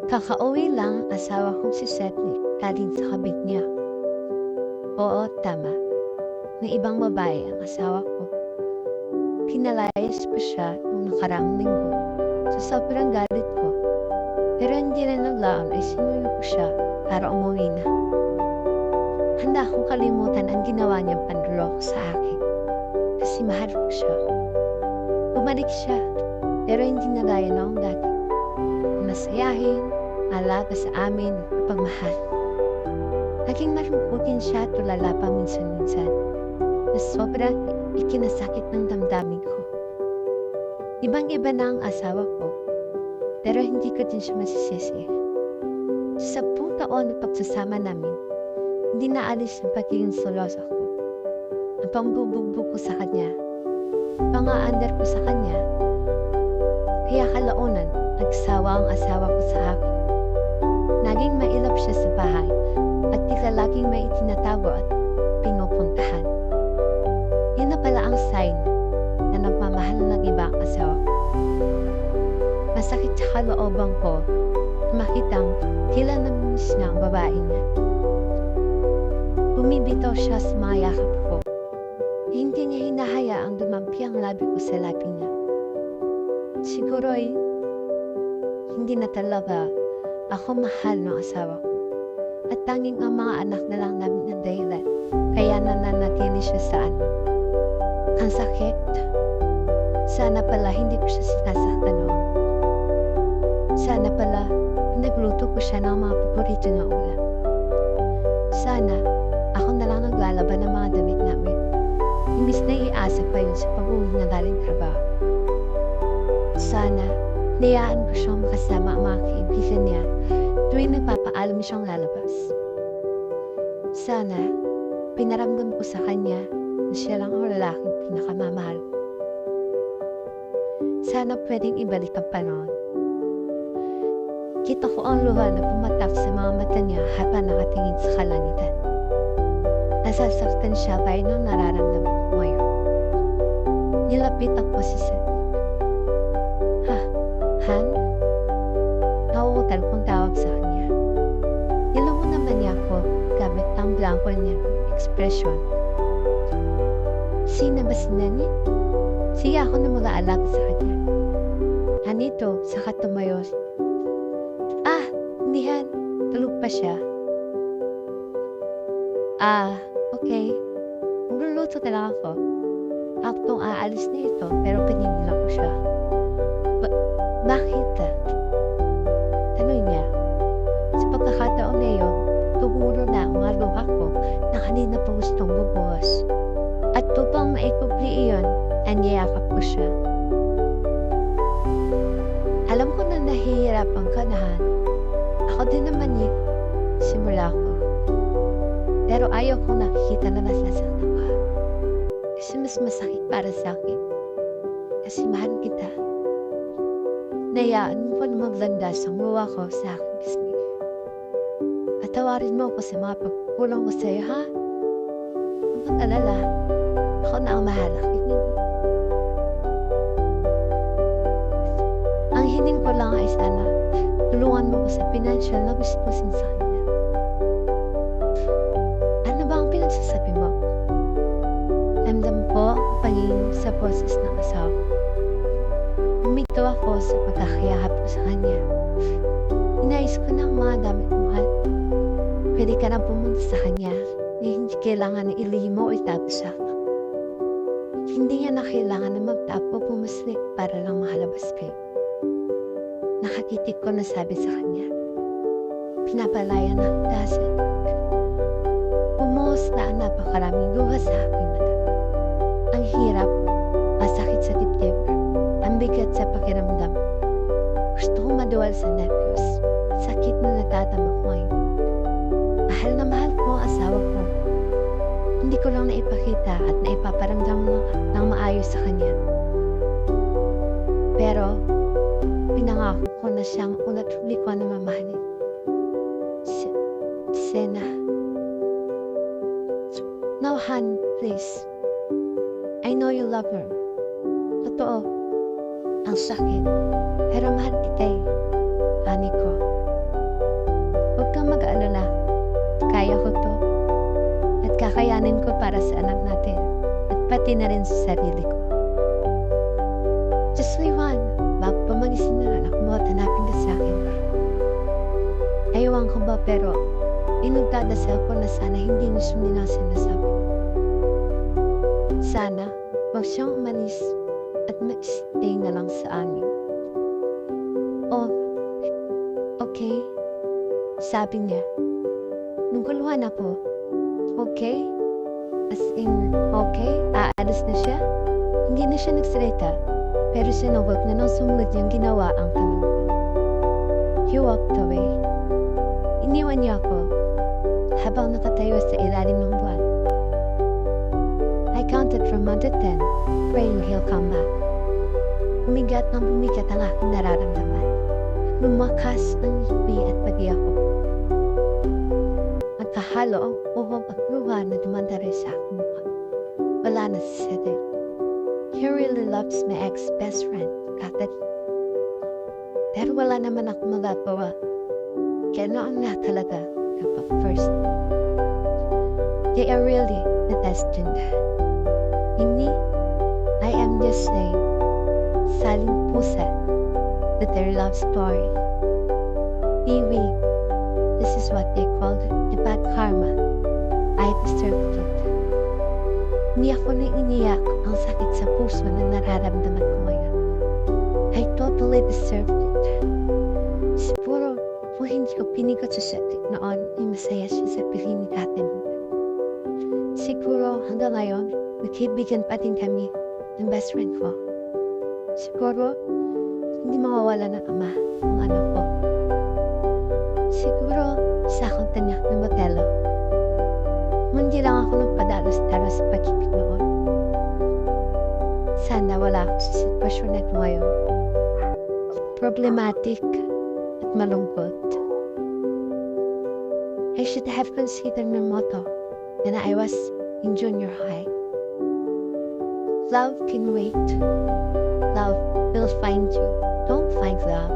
Kakauwi lang ang asawa kong si Sethnick galing sa kabit niya. Oo, tama. May ibang babae ang asawa ko. Pinalayas ko siya noong nakaraang linggo sa sobrang galit ko. Pero hindi rin naglaon ay sinuyo ko siya para umuwi na. Handa akong kalimutan ang ginawa niyang panloloko sa akin. Kasi mahal ko siya. Bumalik siya, pero hindi na gaya noong dati. Masayahin, alaga sa amin at pagmahal. Naging malungkutin siya at tulala pa minsan-minsan na sobrang ikinasakit ng damdamin ko. Ibang-iba na ang asawa ko, pero hindi ko din siya masisisi. Sa 10 taon na pagsasama namin, hindi naalis ang pagiging selosa ko. Ang pangbubugbog ko sa kanya, pang-aandar ko sa kanya. Kaya kalaunan, nagsawa ang asawa ko sa akin. Naging mailap siya sa bahay at tila laging may itinatago at pinupuntahan. Yun na pala ang sign na nagmamahal ng iba ang asawa ko. Masakit sa kalooban ko na makitang tila namimiss na ang babae niya. Bumibitaw siya sa mga yakap ko. Hindi niya hinahayaang dumampi ang labi ko sa labi niya. Siguro hindi na talaga ako mahal ng asawa ko. At tanging ang mga anak na lang namin ang dahilan. Kaya nananatili siya sa amin. Ang sakit. Sana pala hindi ko siya sinasaktan noon. Sana pala pinagluto ko siya ng mga paborito na ulam. Sana ako na lang naglalaban ng mga damit namin. Imbis na iasa pa yun sa pag-uwi na galing trabaho. Sana niyaan ko siyang makasama ang mga kaibigan niya tuwing nagpapaalam siyang lalabas. Sana pinaramdam ko sa kanya na siya lang ang lalaking pinakamamahal ko. Sana pwedeng ibalik ang panahon. Kita ko ang luha na pumatak sa mga mata niya habang nakatingin sa kalangitan. Nasasaktan siya gaya ng nararamdaman ko ngayon. Nilapit ako si Seth. Han? Nauutal kong tawag sa kanya. Nilangon naman niya ako gamit ang blanco niya ekspresyon. Sino ba si Nani? Sige ako na mag-aalaga sa kanya. Anito, saka tumayo. Hindi Han. Tulog pa siya. Okay. Magluluto na lang ako. Aktong aalis na ito pero pinigil ko siya. Bakit? Tanong niya. Sa pagkakataon na yun, tumulo na ang mga luha ko na kanina pa gustong bubuhos. At upang maikubli iyon, anyayakap ko siya. Alam ko na nahihirapan ka na Han. Ako din naman simula ko. Pero ayaw kong nakikita na nasasaktan ka. Kasi mas masakit para sa akin. Kasi mahal kita. Nayaan mo na maglandas ang luha ko sa aking pisngi. Patawarin mo ako sa mga pagkukulang ko sa'yo, ha? Huwag mag-alala. Ako na ang mahalak. Ang hiling ko lang ay sana tulungan mo ko sa financial na gustusin sa kanya. Ano ba ang pinagsasabi mo? Ramdam ko ang pagiging sa boses ng asawa ko. Umito ako sa pagkakayahap ko sa kanya. Inayos ko ng mga damit mo, Han. Pwede ka na pumunta sa kanya na hindi kailangan na ilihim mo o itago siya. Hindi niya na kailangan na magtapo pumuslik para lang makalabas kayo. Nakatitik ko na sabi sa kanya. Pinapalaya na kita, Seth. Bumuhos na ang napakaraming luha sa aking mata. Ang hirap, masakit sa dibdib, ang bigat sa pakiramdam. Gusto kong maduwal sa nervyos. Sakit na natatama ko ngayon. Mahal na mahal ko ang asawa ko. Hindi ko lang naipakita at naipaparamdam ng maayos sa kanya. Pero, pinangako ko na siyang una't huli ko na mamahalin. Sena. Now, Han, please. I know you love her. Totoo. Ang sakit. Pero mahal kita eh. Ani ko. Huwag kang mag-aalala. Kaya ko to. At kakayanin ko para sa anak natin. At pati na rin sa sarili ko. Just Liwan, bago pa magising na anak mo at hanapin ka sa akin. Ayawan ko ba pero inugdadasal ko na sana hindi niyo sundin ang sinasabi ko. Sana huwag siyang umalis at mag-stay na lang sa amin. Oh, okay. Sabi niya. Nung kuluhan ako, okay? As in, okay? Aalis na siya? Hindi na siya nagsalita. Pero sinawag na nang sumunod niyang ginawa ang tanong ko. He walked away. Iniwan niya ako habang nakatayo sa ilalim ng buwan. I counted from 1 to 10, praying he'll come back. Bumigat ang aking nararamdaman. Lumakas ang ngiti at pag-iyak ko. Nagkahalo ang uhog at luha na dumandari sa aking mukha. Wala na si Cedric. He really loves my ex-best friend, Katat. Pero wala naman ako magagawa. Kaya noon nga talaga kapag first. They are really the destined. Hindi, I am just saying, saling pusa, that their love story. Iwi, this is what they called the bad karma. I deserved it. Hindi ako na iniyak ang sakit sa puso na nararamdaman ko ngayon. I totally deserved it. Siguro, kung hindi ko pinigot sa Cedric noon, ay masaya siya sa piling ni Katin. Siguro, hanggang ngayon, nagkaibigan pa din kami ng best friend ko. Siguro, hindi mawawala ng ama ang anak ko. Siguro, sa akong tanyak ng Motelo. Hindi lang ako nagpadalos-dalos sa pag-ibig noon. Sana wala ako sa sitwasyon na ito ngayon. Problematic at malungkot. I should have considered my motto when I was in junior high. Love can wait. Love will find you. Don't find love.